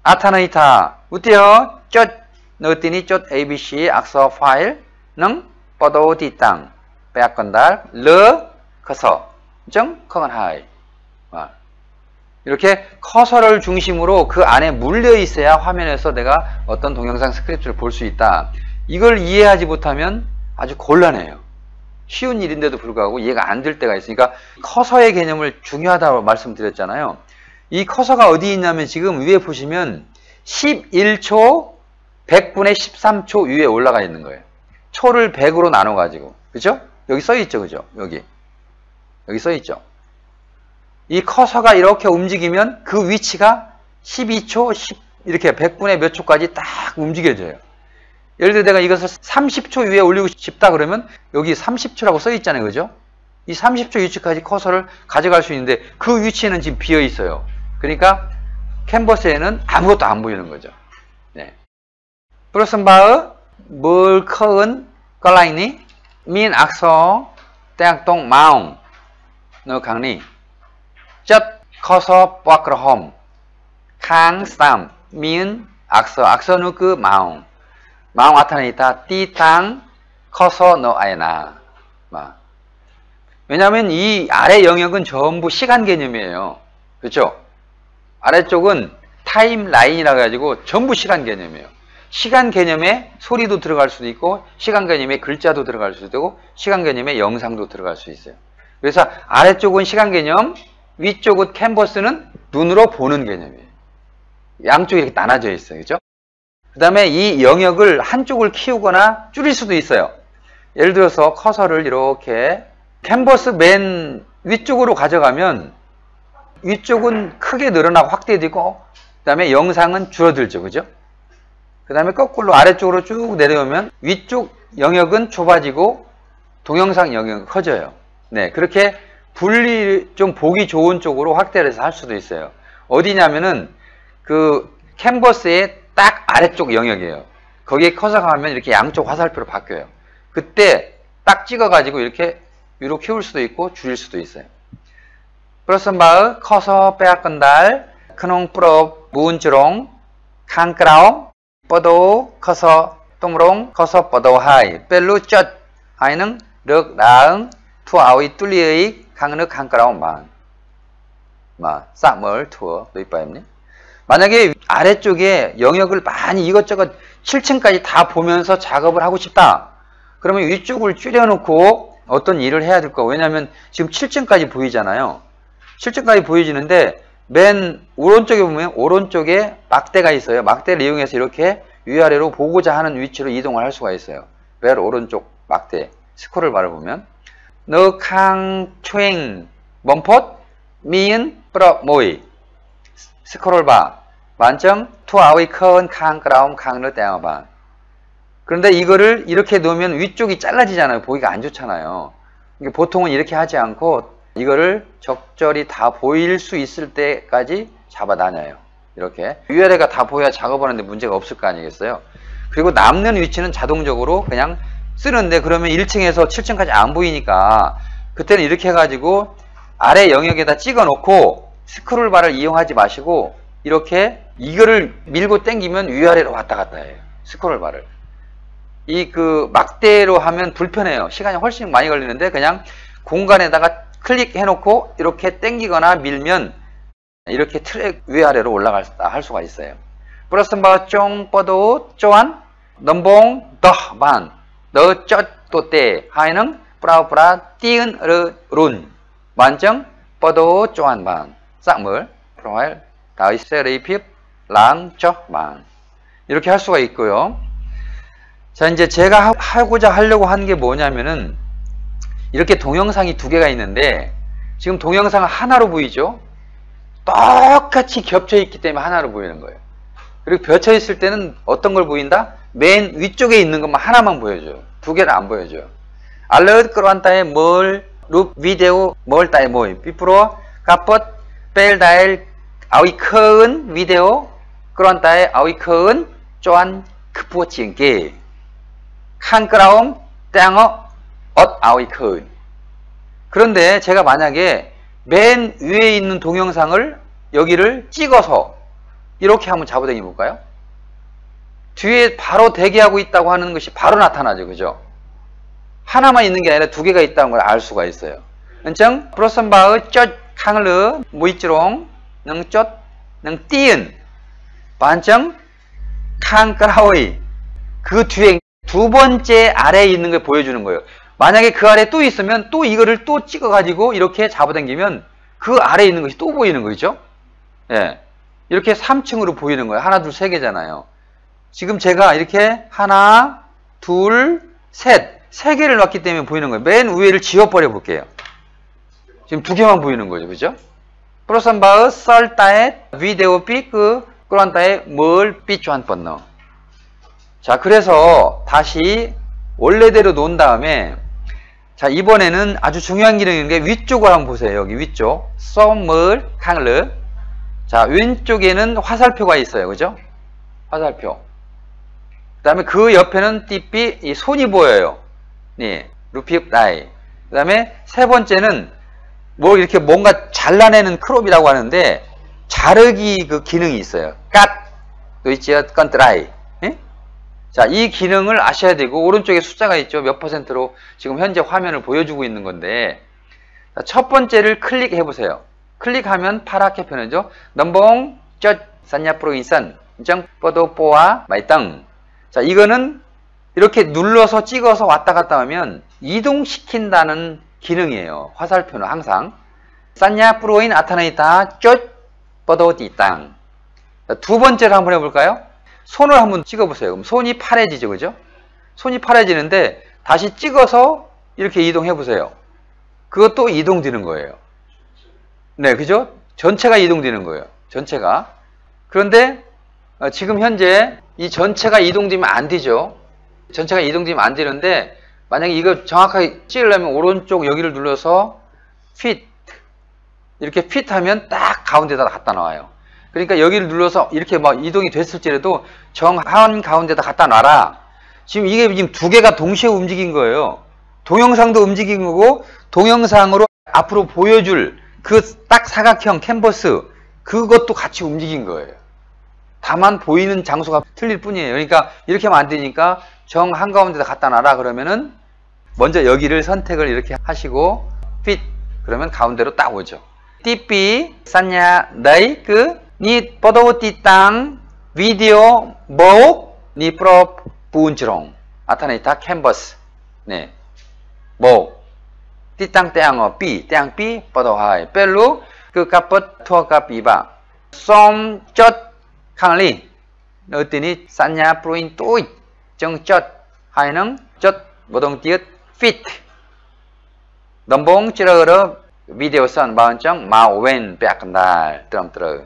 S1: 아타나이타 우티어 쫓 넣었더니 쫓 ABC 악서 파일 능 뻗어 띠땅 빼앗건달 르 커서 정 커건 하이 이렇게 커서를 중심으로 그 안에 물려 있어야 화면에서 내가 어떤 동영상 스크립트를 볼 수 있다. 이걸 이해하지 못하면 아주 곤란해요. 쉬운 일인데도 불구하고 이해가 안 될 때가 있으니까 커서의 개념을 중요하다고 말씀드렸잖아요. 이 커서가 어디 있냐면 지금 위에 보시면 11초 100분의 13초 위에 올라가 있는 거예요. 초를 100으로 나눠 가지고. 그죠? 여기 써 있죠. 그죠? 여기 써 있죠. 이 커서가 이렇게 움직이면 그 위치가 12초, 10 이렇게 100분의 몇 초까지 딱 움직여져요. 예를 들어 내가 이것을 30초 위에 올리고 싶다 그러면 여기 30초라고 써 있잖아요. 그죠? 이 30초 위치까지 커서를 가져갈 수 있는데 그 위치는 지금 비어 있어요. 그러니까 캔버스에는 아무것도 안 보이는 거죠. 네. 브로슨바흐 뭘 커은 걸라이니 민 악서 대학동 마웅 너 강리 chất 커서 뽀아크롬 캉쌈 민 악서 악서는 그 마웅 아타나이타 띠땅 커서 너 아이나. 왜냐하면 이 아래 영역은 전부 시간 개념이에요. 그렇죠? 아래쪽은 타임라인이라고 해가지고 전부 시간 개념이에요. 시간 개념에 소리도 들어갈 수도 있고 시간 개념에 글자도 들어갈 수도 있고 시간 개념에 영상도 들어갈 수 있어요. 그래서 아래쪽은 시간 개념, 위쪽은 캔버스는 눈으로 보는 개념이에요. 양쪽이 이렇게 나눠져 있어요. 그죠? 그 다음에 이 영역을 한쪽을 키우거나 줄일 수도 있어요. 예를 들어서 커서를 이렇게 캔버스 맨 위쪽으로 가져가면 위쪽은 크게 늘어나고 확대되고 그 다음에 영상은 줄어들죠. 그죠? 그 다음에 거꾸로 아래쪽으로 쭉 내려오면 위쪽 영역은 좁아지고 동영상 영역은 커져요. 네, 그렇게 분리 좀 보기 좋은 쪽으로 확대를 해서 할 수도 있어요. 어디냐면은 그 캔버스의 딱 아래쪽 영역이에요. 거기에 커서가 하면 이렇게 양쪽 화살표로 바뀌어요. 그때 딱 찍어가지고 이렇게 위로 키울 수도 있고 줄일 수도 있어요. 브로슨바흐 커서 빼앗건달 크농 뿌럽 무은주롱 칸크라움 뻗어 커서 똥롱 커서 뻗어 하이 벨루 쩌 하이는 륵 라응 투 아우이 뚫리의 강느 칸크라움 쌈을 투어 너희빠입니 만약에 아래쪽에 영역을 많이 이것저것 7층까지 다 보면서 작업을 하고 싶다. 그러면 위쪽을 줄여놓고 어떤 일을 해야 될 거. 왜냐하면 지금 7층까지 보이잖아요. 7층까지 보여지는데 맨 오른쪽에 보면 오른쪽에 막대가 있어요. 막대를 이용해서 이렇게 위아래로 보고자 하는 위치로 이동을 할 수가 있어요. 맨 오른쪽 막대 스크롤 바를 보면 너캉 초잉 멈폿 미은 프로 모이 스크롤 바 완전 투아위 큰 캉크라움 캉르 땡어바. 그런데 이거를 이렇게 놓으면 위쪽이 잘라지잖아요. 보기가 안 좋잖아요. 보통은 이렇게 하지 않고 이거를 적절히 다 보일 수 있을 때까지 잡아다녀요. 이렇게 위아래가 다 보여야 작업하는데 문제가 없을 거 아니겠어요. 그리고 남는 위치는 자동적으로 그냥 쓰는데 그러면 1층에서 7층까지 안 보이니까 그때는 이렇게 해가지고 아래 영역에다 찍어 놓고 스크롤 바를 이용하지 마시고 이렇게 이거를 밀고 당기면 위아래로 왔다 갔다 해요. 스크롤 바를. 이 그 막대로 하면 불편해요. 시간이 훨씬 많이 걸리는데 그냥 공간에다가 클릭해 놓고 이렇게 당기거나 밀면 이렇게 트랙 위아래로 할 수가 있어요. 브러슨바 쫑 뻗어 쪼안 넘봉 더반 너 쩌또때 하이는 프라우프라 띠은 룬 완정 뻗어 쪼안 반 싹물 프로파일 다이세레이핍 랑쩍만 이렇게 할 수가 있고요. 자, 이제 제가 하려고 한 게 뭐냐면은 이렇게 동영상이 두 개가 있는데 지금 동영상은 하나로 보이죠? 똑같이 겹쳐 있기 때문에 하나로 보이는 거예요. 그리고 겹쳐 있을 때는 어떤 걸 보인다? 맨 위쪽에 있는 것만 하나만 보여줘요. 두 개를 안 보여줘요. 알럿 그란타의 룹 비디오 뭘 따에 모임 비프로 카펫 벨다일 아위 큰 비디오 그란타의 아위 큰 쪼안 크포치엔게 칸크라움 땡어 엇 아위 큰. 그런데 제가 만약에 맨 위에 있는 동영상을 여기를 찍어서 이렇게 한번 잡아당겨 볼까요? 뒤에 바로 대기하고 있다고 하는 것이 바로 나타나죠. 그죠? 하나만 있는 게 아니라 두 개가 있다는 걸 알 수가 있어요. 은청 브로선바의 쩌 캉르 무이찌롱 능 쫓, 능 띠은, 반정, 칸까라오이. 그 뒤에 두 번째 아래에 있는 걸 보여주는 거예요. 만약에 그 아래에 또 있으면 또 이거를 또 찍어가지고 이렇게 잡아당기면 그 아래에 있는 것이 또 보이는 거죠. 예. 이렇게 3층으로 보이는 거예요. 하나, 둘, 세 개잖아요. 지금 제가 이렇게 하나, 둘, 셋. 세 개를 놨기 때문에 보이는 거예요. 맨 위에를 지워버려 볼게요. 지금 두 개만 보이는 거죠. 그죠? 프로선바의 썰따에 비데오 삐그 꾸란따에 뭘 삐쭈한 뻔너. 자, 그래서 다시 원래대로 놓은 다음에 자, 이번에는 아주 중요한 기능인 게 위쪽을 한번 보세요. 여기 위쪽. 썸을 캉르. 자, 왼쪽에는 화살표가 있어요. 그죠? 화살표. 그 다음에 그 옆에는 띠삐, 이 손이 보여요. 네. 루피읍 나이. 그 다음에 세 번째는 뭐 이렇게 뭔가 잘라내는 크롭이라고 하는데 자르기 그 기능이 있어요. 갓! 또 있지요? 건드라이. 네? 자, 이 기능을 아셔야 되고, 오른쪽에 숫자가 있죠? 몇 %로 지금 현재 화면을 보여주고 있는 건데, 자, 첫 번째를 클릭해 보세요. 클릭하면 파랗게 변하죠? 넘봉, 쩌, 산야프로 인산, 정, 뻐도, 뽀아, 마이땅. 자, 이거는 이렇게 눌러서 찍어서 왔다 갔다 하면 이동시킨다는 기능이에요. 화살표는 항상. 산야프로인 아타나이타, 쩌, 뻐도, 띠땅. 두 번째를 한번 해볼까요? 손을 한번 찍어보세요. 그럼 손이 파래지죠, 그죠? 손이 파래지는데 다시 찍어서 이렇게 이동해보세요. 그것도 이동되는 거예요. 네, 그죠? 전체가 이동되는 거예요. 전체가. 그런데 지금 현재 이 전체가 이동되면 안 되죠. 전체가 이동되면 안 되는데 만약에 이거 정확하게 찍으려면 오른쪽 여기를 눌러서 fit 이렇게 fit 하면 딱 가운데다 갖다 놔요. 그러니까 여기를 눌러서 이렇게 막 이동이 됐을지라도 정한 가운데다 갖다 놔라. 지금 이게 지금 두 개가 동시에 움직인 거예요. 동영상도 움직인 거고 동영상으로 앞으로 보여줄 그 딱 사각형 캔버스 그것도 같이 움직인 거예요. 다만 보이는 장소가 틀릴 뿐이에요. 그러니까 이렇게 하면 안 되니까 정 한가운데다 갖다 놔라 그러면은 먼저 여기를 선택을 이렇게 하시고 fit 그러면 가운데로 딱 오죠. 띠삐 산냐 너희 니 뻐도띠 땅 비디오 목 니 프로 부은지롱 아타네이타 캔버스 네 목 띠땅 떼앙어 삐 떼앙 삐 뻐도하이 뺄루 그 까뻗 투어까 삐바 쏨 캉리 어떠니 산냐 프로인 또이 정쩌 하이능 쩌 모동띠읒 fit 넘봉 찌러그러 비디오 선 마은정 마오웬 빼앗간달 뜨럼뜨러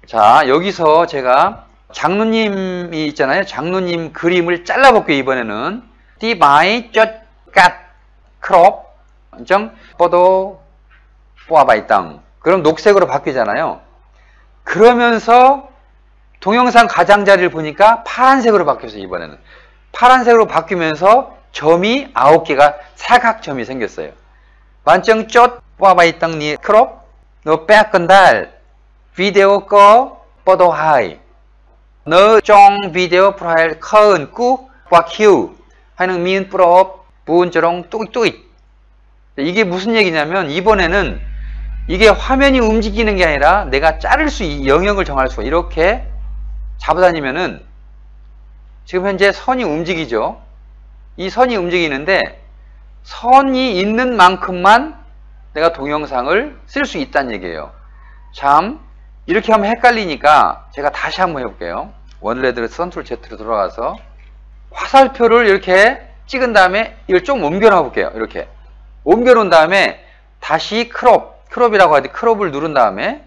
S1: 자 여기서 제가 장로님이 있잖아요. 장로님 그림을 잘라볼게요. 이번에는 띠바이 쩌갓 크롭 정 뻐도 뽀아바이땅 그럼 녹색으로 바뀌잖아요. 그러면서 동영상 가장자리를 보니까 파란색으로 바뀌었어요. 이번에는 파란색으로 바뀌면서 점이 9개가 사각점이 생겼어요. 완전 쫓 뽀아바이땅 니 크롭 너 빼앗건달 비디오 꺼 뻐도 하이 너 쫑 비디오 프라일 커은 꾸 꽉히우 하는 미은 뿌럽 부은저롱 뚜잇뚜잇 이게 무슨 얘기냐면 이번에는 이게 화면이 움직이는 게 아니라 내가 자를 수 영역을 정할 수가 이렇게 잡아다니면은 지금 현재 선이 움직이죠. 이 선이 움직이는데 선이 있는 만큼만 내가 동영상을 쓸 수 있다는 얘기예요. 참 이렇게 하면 헷갈리니까 제가 다시 한번 해볼게요. 원래대로 컨트롤 Z로 들어가서 화살표를 이렇게 찍은 다음에 이걸 좀 옮겨 놔 볼게요. 이렇게 옮겨 놓은 다음에 다시 크롭이라고 하지 크롭을 누른 다음에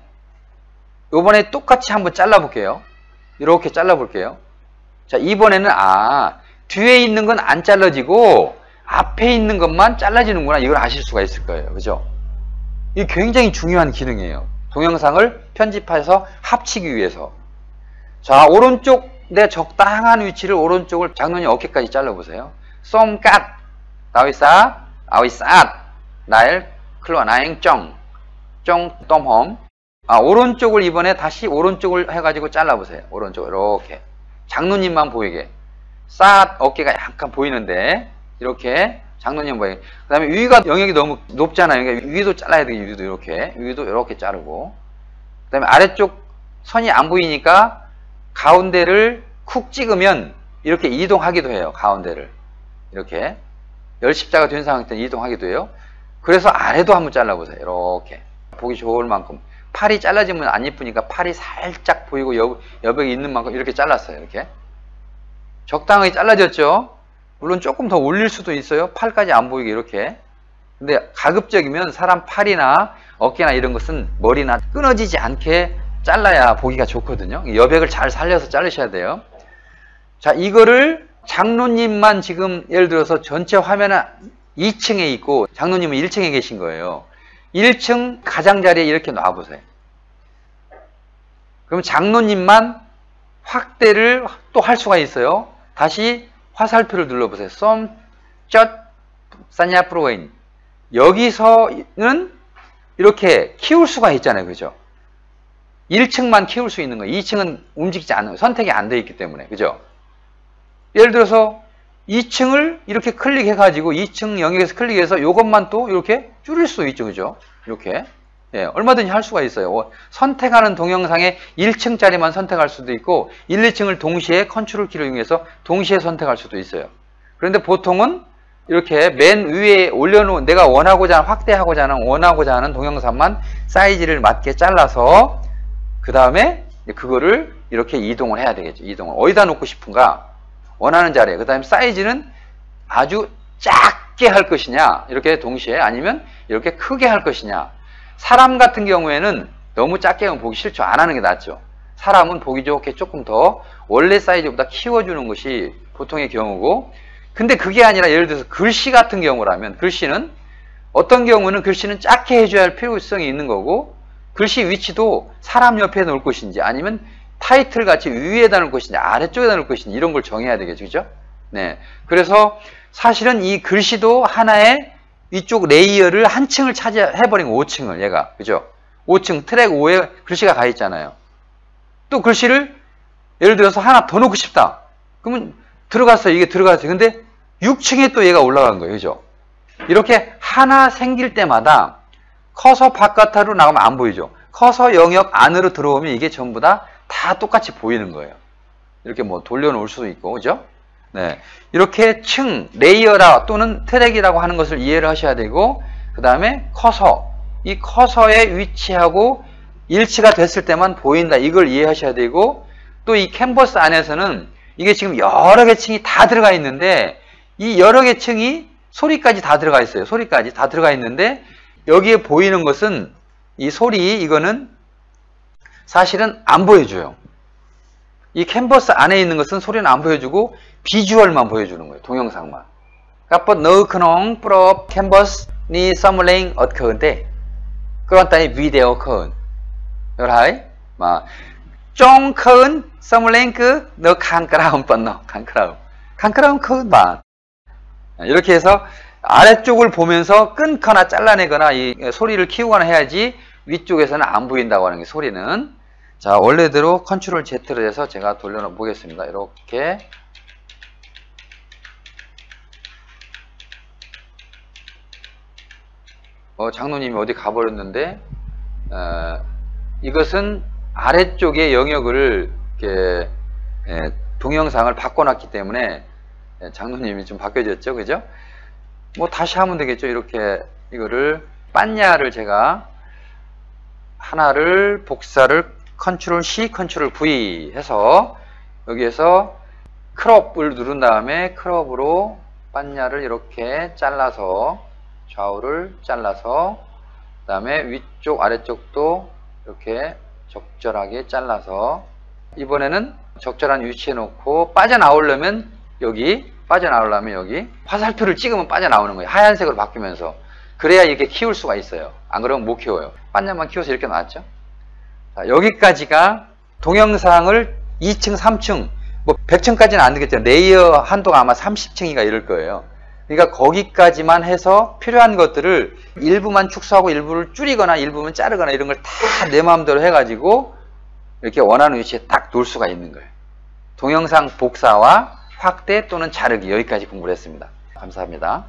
S1: 이번에 똑같이 한번 잘라 볼게요. 이렇게 잘라 볼게요. 자 이번에는 뒤에 있는 건 안 잘라지고 앞에 있는 것만 잘라지는구나 이걸 아실 수가 있을 거예요. 그죠? 이게 굉장히 중요한 기능이에요. 동영상을 편집해서 합치기 위해서. 자 오른쪽 내 적당한 위치를 오른쪽을 장로님 어깨까지 잘라보세요. 쏨갓 나위싸 아위싸 나일 클로아 나행 쩡 똥홈 오른쪽을 이번에 다시 오른쪽을 해가지고 잘라보세요. 오른쪽 이렇게 장로님만 보이게 싹 어깨가 약간 보이는데 이렇게 장로님 보이게 그 다음에 위가 영역이 너무 높잖아요. 그러니까 위도 잘라야 돼요. 위도 이렇게 자르고 다음에 아래쪽 선이 안 보이니까 가운데를 쿡 찍으면 이렇게 이동하기도 해요. 가운데를 이렇게 열십자가 된 상태는 이동하기도 해요. 그래서 아래도 한번 잘라보세요. 이렇게 보기 좋을 만큼. 팔이 잘라지면 안 예쁘니까 팔이 살짝 보이고 여백이 있는 만큼 이렇게 잘랐어요. 이렇게 적당하게 잘라졌죠. 물론 조금 더 올릴 수도 있어요. 팔까지 안 보이게 이렇게. 근데 가급적이면 사람 팔이나 어깨나 이런 것은 머리나 끊어지지 않게 잘라야 보기가 좋거든요. 여백을 잘 살려서 자르셔야 돼요. 자, 이거를 장로님만 지금 예를 들어서 전체 화면은 2층에 있고 장로님은 1층에 계신 거예요. 1층 가장자리에 이렇게 놔보세요. 그럼 장로님만 확대를 또 할 수가 있어요. 다시 화살표를 눌러보세요. 썸, 쩌, 사냐, 프로웨인. 여기서는 이렇게 키울 수가 있잖아요. 그죠? 1층만 키울 수 있는 거예요. 2층은 움직이지 않는 거예요. 선택이 안 되어 있기 때문에. 그죠? 예를 들어서 2층을 이렇게 클릭해가지고 2층 영역에서 클릭해서 이것만 또 이렇게 줄일 수 있죠. 그죠? 이렇게. 예, 얼마든지 할 수가 있어요. 선택하는 동영상에 1층짜리만 선택할 수도 있고 1, 2층을 동시에 컨트롤 키를 이용해서 동시에 선택할 수도 있어요. 그런데 보통은 이렇게 맨 위에 올려놓은 내가 원하고자 하는, 확대하고자 하는, 원하고자 하는 동영상만 사이즈를 맞게 잘라서 그 다음에 그거를 이렇게 이동을 해야 되겠죠. 이동을. 어디다 놓고 싶은가? 원하는 자리에. 그 다음에 사이즈는 아주 작게 할 것이냐, 이렇게 동시에, 아니면 이렇게 크게 할 것이냐. 사람 같은 경우에는 너무 작게 하면 보기 싫죠. 안 하는 게 낫죠. 사람은 보기 좋게 조금 더 원래 사이즈보다 키워주는 것이 보통의 경우고, 근데 그게 아니라 예를 들어서 글씨 같은 경우라면, 글씨는 어떤 경우는 글씨는 작게 해줘야 할 필요성이 있는 거고, 글씨 위치도 사람 옆에 놓을 것인지, 아니면 타이틀 같이 위에다 놓을 것인지, 아래쪽에다 놓을 것인지, 이런 걸 정해야 되겠죠. 그죠? 네. 그래서 사실은 이 글씨도 하나의 이쪽 레이어를 한 층을 차지해버린 5층을 얘가. 그죠? 5층, 트랙 5에 글씨가 가 있잖아요. 또 글씨를 예를 들어서 하나 더 놓고 싶다. 그러면 들어갔어요. 이게 들어갔어요. 근데 6층에 또 얘가 올라간 거예요. 그죠? 이렇게 하나 생길 때마다 커서 바깥으로 나가면 안 보이죠? 커서 영역 안으로 들어오면 이게 전부 다 똑같이 보이는 거예요. 이렇게 뭐 돌려놓을 수도 있고, 그죠? 네. 이렇게 층, 레이어라 또는 트랙이라고 하는 것을 이해를 하셔야 되고, 그 다음에 커서, 이 커서의 위치하고 일치가 됐을 때만 보인다. 이걸 이해하셔야 되고, 또 이 캔버스 안에서는 이게 지금 여러 개 층이 다 들어가 있는데, 이 여러 개 층이 소리까지 다 들어가 있어요. 소리까지 다 들어가 있는데, 여기에 보이는 것은 이 소리, 이거는 사실은 안 보여줘요. 이 캔버스 안에 있는 것은 소리는 안 보여주고 비주얼만 보여주는 거예요. 동영상만. Kapot nơi khung pro canvas ni samling ở khởi thế. 그런 따위 비디오 khởi. rồi mà trong khởi samling cứ nó khang 크라운 뻔너 khang 크라운 khởi 봐. 이렇게 해서 아래쪽을 보면서 끊거나 잘라내거나 이 소리를 키우거나 해야지 위쪽에서는 안 보인다고 하는 게 소리는. 자, 원래대로 컨트롤 Z를 해서 제가 돌려놓어 보겠습니다. 이렇게. 장로님이 어디 가버렸는데, 이것은 아래쪽의 영역을 이렇게 동영상을 바꿔놨기 때문에 장로님이 좀 바뀌어졌죠. 그죠? 뭐 다시 하면 되겠죠. 이렇게 이거를 빤야를 제가 하나를 복사를 컨트롤 C, 컨트롤 V 해서 여기에서 크롭을 누른 다음에 크롭으로 빤야를 이렇게 잘라서 좌우를 잘라서 그 다음에 위쪽 아래쪽도 이렇게 적절하게 잘라서 이번에는 적절한 위치에 놓고 빠져나오려면 여기 화살표를 찍으면 빠져나오는 거예요. 하얀색으로 바뀌면서. 그래야 이렇게 키울 수가 있어요. 안 그러면 못 키워요. 빤야만 키워서 이렇게 나왔죠. 자, 여기까지가 동영상을 2층, 3층, 뭐 100층까지는 안 되겠죠. 레이어 한도가 아마 30층인가 이럴 거예요. 그러니까 거기까지만 해서 필요한 것들을 일부만 축소하고 일부를 줄이거나 일부만 자르거나 이런 걸 다 내 마음대로 해가지고 이렇게 원하는 위치에 딱 놓을 수가 있는 거예요. 동영상 복사와 확대 또는 자르기, 여기까지 공부를 했습니다. 감사합니다.